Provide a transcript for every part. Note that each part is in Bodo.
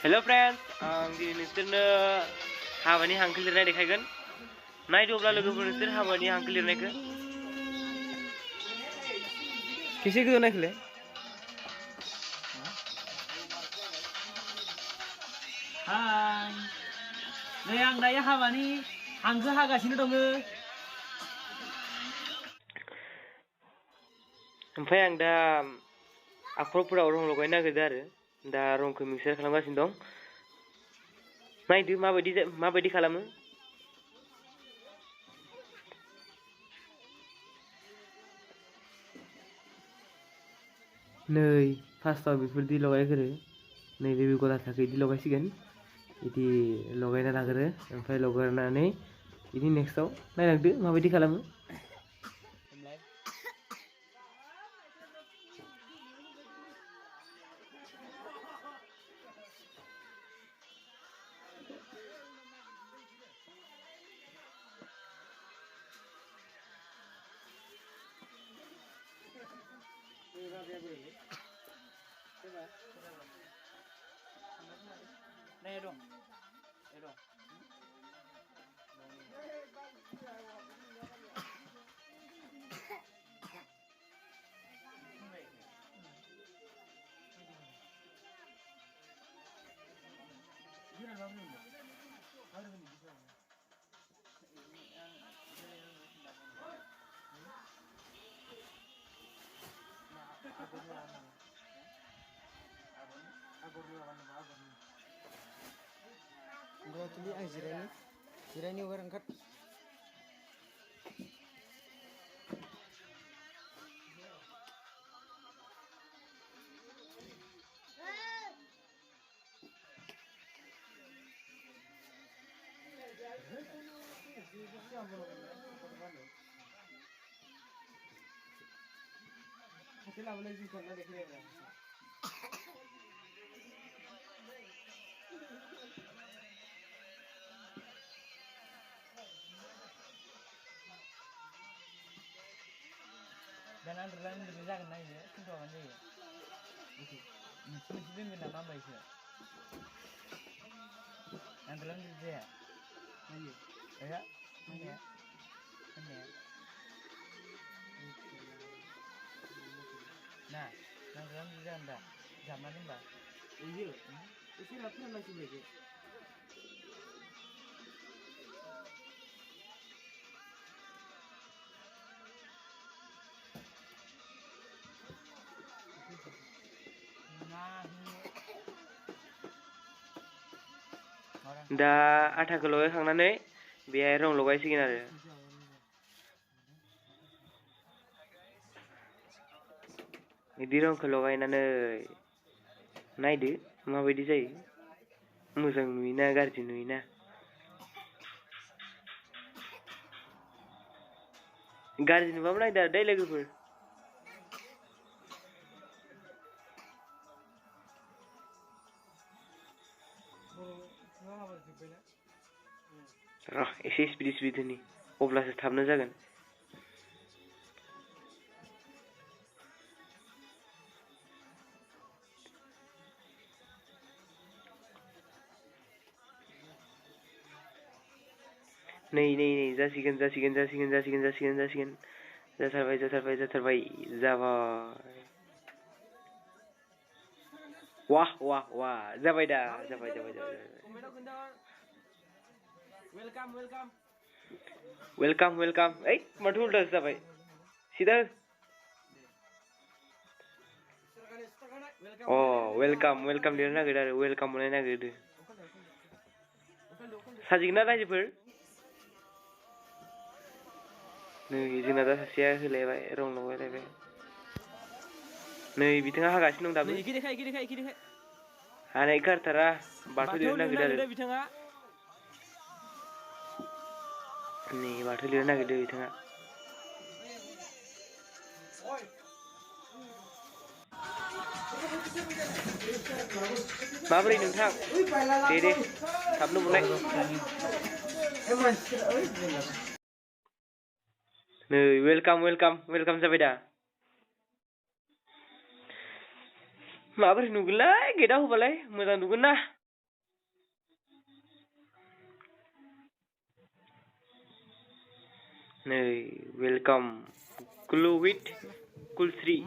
Hello friends, di nोंसोरनो हाबानि हांखो लिरनाय देखायगोन। नायदोब्ला लोगोफोर नोंसोर हाबानि हांखो लिरनायखौ खेसे गोजौ नायखोलाय। हाय नै आं दायो हाबानि हांखो हागासिनो दङ। ओमफ्राय आं दा आखरफोराव रं लगायनो नागिरदों आरो दा रंखौ मिक्सार खालामगासिनो दं। नायदो माबायदि खालामो। नै फार्स्टआव बेफोरदि लगायग्रो नैबे गला थाखो इदि लगायसिगोन इदि लगायना लाग्रो ओमफ्राय लगायनानै इदि नेक्स्टआव नायलांदो माबायदि खालामो। Này dong. Tuli ang jirani orang kat. Kita boleh juga nak deklar. Dan underline berjalan naik ya, itu apa nih? Itu, mesti dengan nama baik ya. Underline berjalan, ayo, ya, ini ya. Nah, underline berjalan dah, zaman ini dah. Iya, itu apa yang masih lagi? दा आटाखौ लगायखांनानै बेहाय रं लगायसिगोन आरो बिदि रंखौ लगायनानै नायदो माबायदि जायो। मोजां नुयोना गाज्रि नुयोना। गाज्रि नुबाबो नायदो आरो दै लोगोफोर। एसे स्पिड होनि अब्लासो थाबनो जागोन। नै जासिगोन जाथारबाय जाबाय। वाह जाबाय दा जाबाय। वेलकाम ओइ माथो उल्टासो जाबाय सिदा वेलकाम लिरनो नागिरदों आरो वेलकाम बनायनो नागिरदों। साजिगोन ना रायजोफोर? नै जोंना दा सासेया होलायबाय रं लगायलायबाय। नै बिथाङा हागासिनो दं दाबो। हानाय गारथारा बाथौ लिरनो नागिरदों आरो बिथाङा। नै बाथौ लिरनो नागिरदों बिथाङा। माबोरै नोंथां? दे थाबनो बनाय। नै वेलकाम जाबाय दा। माबोरै नुगोनलाय गेटआव होबालाय मोजां नुगोन ना। नै वेलकाम कुलु विथ कुलश्री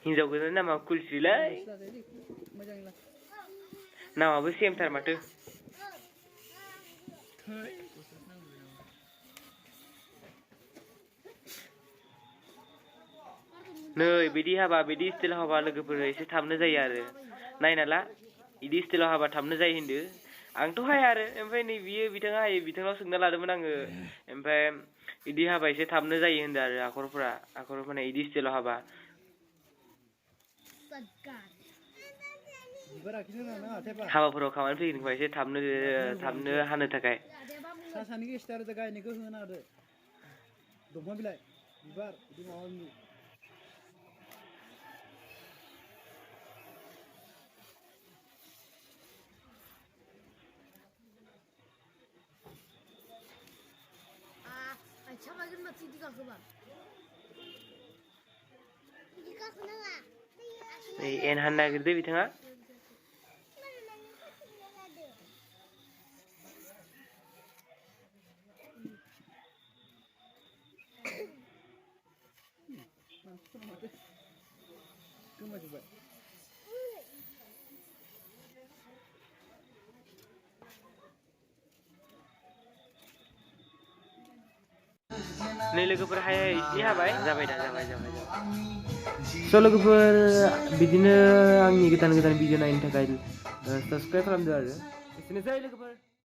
हिन्जाव गोदाननि नामा कुलश्रीलै नामाबो सेमथार माथो नै बिदि हाबा बिदि स्टाइल हाबा लोगोफोर एसे थाबनो जायो आरो नायना ला बिदि स्टाइलाव हाबा थाबनो जायो होनदो आंथ' हाया आरो ओमफ्राय नै बियो बिथाङा हायो बिथांनाव सोंना लादोंमोन आङो ओमफ्राय बिदि हाबा एसे थाबनो जायो होनदो आरो आखर माने बिदि स्टाइलाव हाबा हाबाफोराव खामानि फैगोन एसे थाबनो हानो थाखाय सासानि स्टार गायनायखौ होना होदो दंफां बिलाइ बिबार बिदि माबा एन हानो नागिरदो बिथाङा गोमाजोब्बाय नै लोगोफोर हाय इदि हाबाय जाबाय स' लोगोफोर बिदिनो आंनि गोदान भिडिअ नायनो थाखाय साबस्क्राइब खालामदो आरो एसेनोसै लोगोफोर